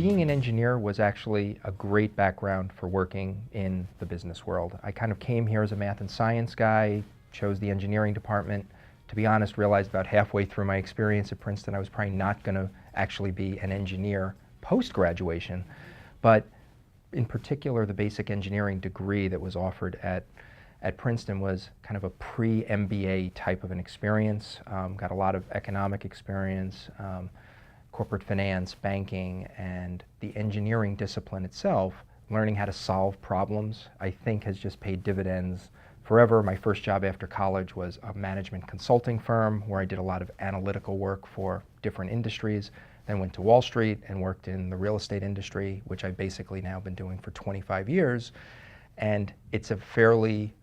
Being an engineer was actually a great background for working in the business world. I kind of came here as a math and science guy, chose the engineering department. To be honest, realized about halfway through my experience at Princeton I was probably not going to actually be an engineer post-graduation, but in particular the basic engineering degree that was offered at Princeton was kind of a pre-MBA type of an experience. Got a lot of economic experience, corporate finance, banking, and the engineering discipline itself, learning how to solve problems, I think has just paid dividends forever. My first job after college was a management consulting firm where I did a lot of analytical work for different industries, then went to Wall Street and worked in the real estate industry, which I've basically now been doing for 25 years. And it's a fairly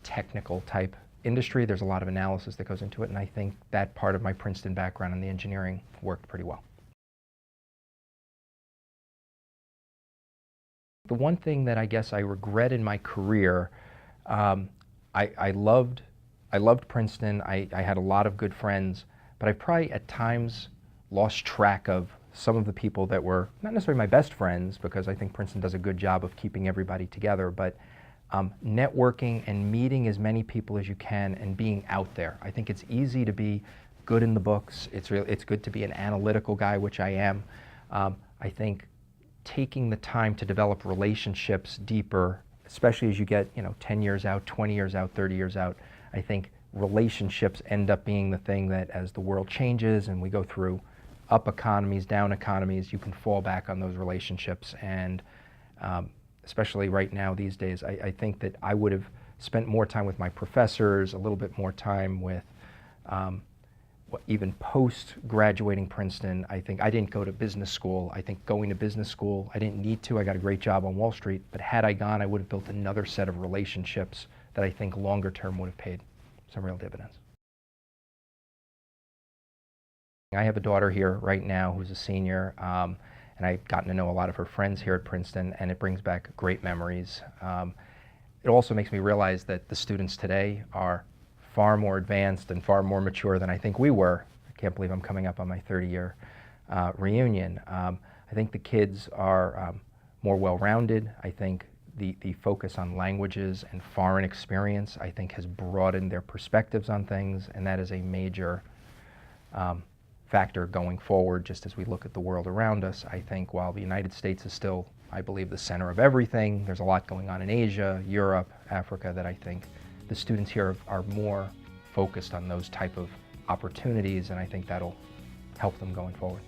technical type industry. There's a lot of analysis that goes into it, and I think that part of my Princeton background in the engineering worked pretty well. The one thing that I guess I regret in my career, I loved Princeton. I had a lot of good friends, but I probably at times lost track of some of the people that were not necessarily my best friends, because I think Princeton does a good job of keeping everybody together, but networking and meeting as many people as you can and being out there. I think it's easy to be good in the books. It's good to be an analytical guy, which I am. I think taking the time to develop relationships deeper, especially as you get 10 years out, 20 years out, 30 years out, I think relationships end up being the thing that as the world changes and we go through up economies, down economies, you can fall back on those relationships. And especially right now these days, I think that I would have spent more time with my professors, a little bit more time with even post-graduating Princeton. I think I didn't go to business school. I think going to business school, I didn't need to. I got a great job on Wall Street, but had I gone, I would have built another set of relationships that I think longer term would have paid some real dividends. I have a daughter here right now who's a senior, and I've gotten to know a lot of her friends here at Princeton, and it brings back great memories. It also makes me realize that the students today are far more advanced and far more mature than I think we were. I can't believe I'm coming up on my 30-year reunion. I think the kids are more well-rounded. I think the focus on languages and foreign experience, I think, has broadened their perspectives on things, and that is a major factor going forward just as we look at the world around us. I think while the United States is still, I believe, the center of everything, there's a lot going on in Asia, Europe, Africa that I think the students here are more focused on those type of opportunities, and I think that'll help them going forward.